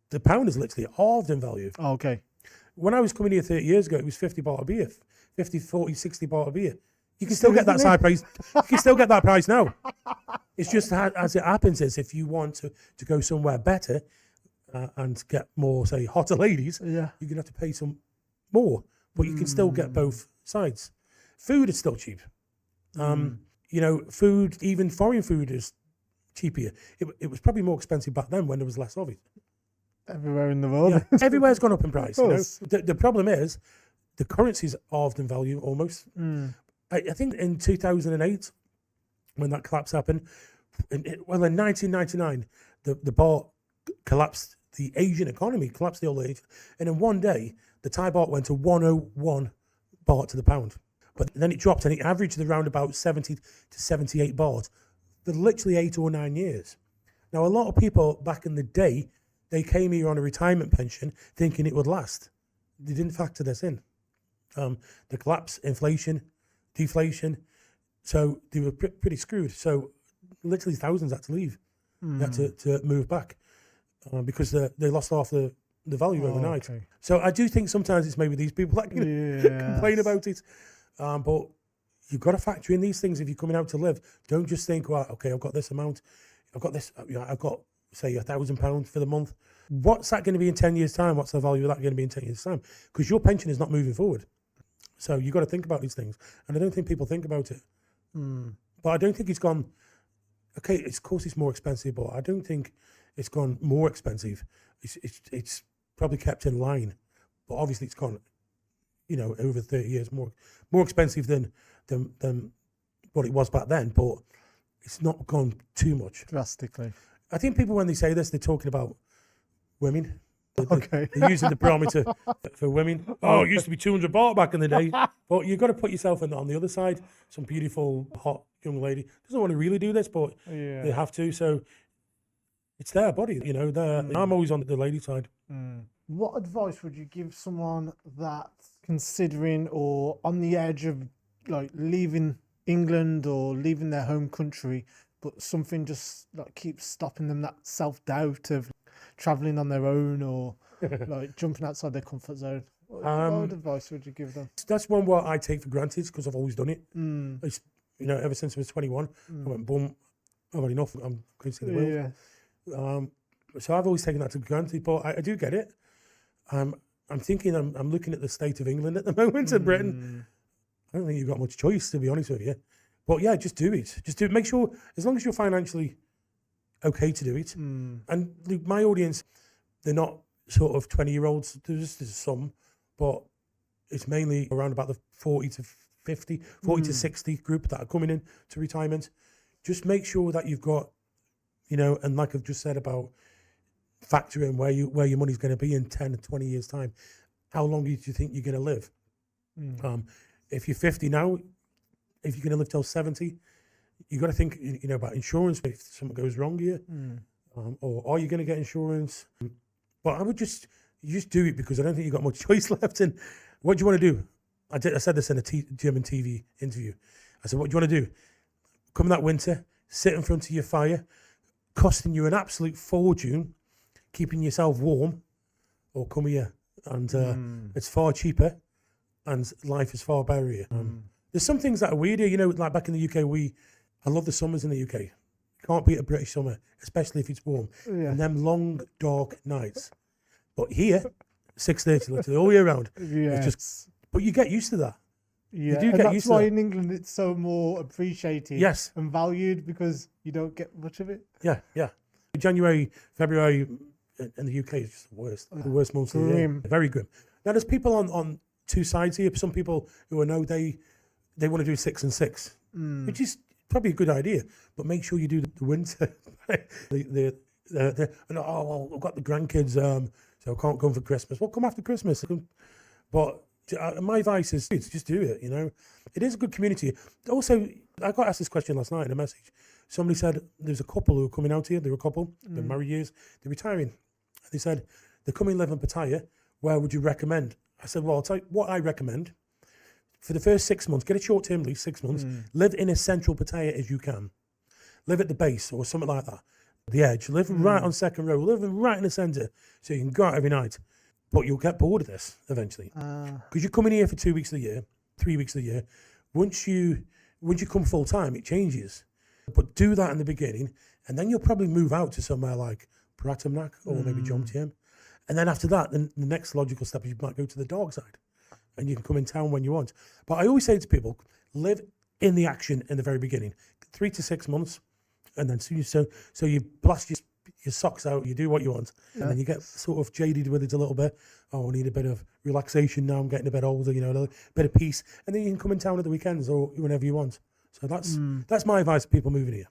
The pound is literally halved in value. Oh, okay. When I was coming here 30 years ago, it was 50 baht a beer, 50, 40, 60 baht a beer. You can still get that side price. You can still get that price now. It's just as it happens is if you want to go somewhere better and get more, say, hotter ladies, you're going to have to pay some more. But you can still get both sides. Food is still cheap. You know, food, even foreign food is cheaper. It was probably more expensive back then when there was less of it. Everywhere in the world. Yeah, everywhere's gone up in price. You know? The problem is the currency's halved in value almost. I think in 2008, when that collapse happened, in 1999, the baht collapsed, the Asian economy collapsed the whole Asia. And in one day, the Thai baht went to 101 baht to the pound. But then it dropped and it averaged around about 70 to 78 baht for literally 8 or 9 years. Now, a lot of people back in the day, they came here on a retirement pension thinking it would last. They didn't factor this in. The collapse, inflation, deflation. So they were pretty screwed. So literally thousands had to leave. They had to move back because they lost half the value overnight. Okay. So I do think sometimes it's maybe these people that complain about it. But you've got to factor in these things if you're coming out to live. Don't just think, well, okay, I've got this amount. I've got this, I've got, say, £1,000 for the month. What's that going to be in 10 years' time? What's the value of that going to be in 10 years' time? Because your pension is not moving forward. So you've got to think about these things. And I don't think people think about it. But I don't think it's gone, okay, of course it's more expensive, but I don't think it's gone more expensive. It's probably kept in line. But obviously it's gone, you know, over 30 years more expensive than what it was back then. But it's not gone too much. Drastically. I think people, when they say this, they're talking about women. They're using the barometer for women. Oh, it used to be 200 baht back in the day. But you've got to put yourself on the other side. Some beautiful, hot young lady doesn't want to really do this, but they have to. So it's their body, you know. I'm always on the lady side. What advice would you give someone that's considering or on the edge of like leaving England or leaving their home country, but something just like keeps stopping them, that self-doubt of traveling on their own or like jumping outside their comfort zone? What advice would you give them? That's one what I take for granted because I've always done it. It's, you know, ever since I was 21, I went, boom, I've had enough. I'm going to see the world. So I've always taken that for granted, but I do get it. I'm thinking, I'm looking at the state of England at the moment and Britain. I don't think you've got much choice, to be honest with you. But yeah, just do it. Just do it. Make sure, as long as you're financially okay to do it. And look, my audience, they're not sort of 20-year-olds. There's some, but it's mainly around about the 40 to 50, 40 to 60 group that are coming in to retirement. Just make sure that you've got, you know, and like I've just said about factoring where your money's going to be in 10 and 20 years' time. How long do you think you're going to live? If you're 50 now, if you're going to live till 70, you've got to think, you know, about insurance if something goes wrong here, or are you going to get insurance? But I would just do it because I don't think you've got much choice left. And what do you want to do? I said this in a German TV interview. I said, what do you want to do? Come that winter, sit in front of your fire, costing you an absolute fortune, keeping yourself warm, or come here and it's far cheaper and life is far better here. There's some things that are weird here, you know, like back in the UK, I love the summers in the UK. Can't beat a British summer, especially if it's warm. And them long, dark nights. But here, 6:30 literally all year round. It's just, but you get used to that. You do get used to that. That's why in England it's so more appreciated and valued because you don't get much of it. January, February in the UK is just the worst months of the year. Very grim. Now there's people on two sides here. Some people who I know, they want to do 6 and 6, which is probably a good idea, but make sure you do the winter. Well, I've got the grandkids, so I can't come for Christmas. Well, come after Christmas. But my advice is just do it, you know. It is a good community. Also, I got asked this question last night in a message. Somebody said there's a couple who are coming out here. They're a couple. They're married years. They're retiring. They said, they're coming live in Pattaya. Where would you recommend? I said, well, I'll tell you what I recommend. For the first 6 months, get a short-term lease, 6 months. Live in as central Pattaya as you can. Live at the base or something like that. the edge, live right on second row, live right in the centre, so you can go out every night. But you'll get bored of this eventually. Because you come in here for 2 weeks of the year, 3 weeks of the year. Once you come full time, it changes. But do that in the beginning, and then you'll probably move out to somewhere like Pratamnak or maybe Jomtien. And then after that, the next logical step is you might go to the dog side, and you can come in town when you want. But I always say to people, live in the action in the very beginning, 3 to 6 months, and then so you blast your socks out, you do what you want, and then you get sort of jaded with it a little bit. Oh, I need a bit of relaxation now, I'm getting a bit older, a little bit of peace, and then you can come in town at the weekends or whenever you want. So that's my advice to people moving here.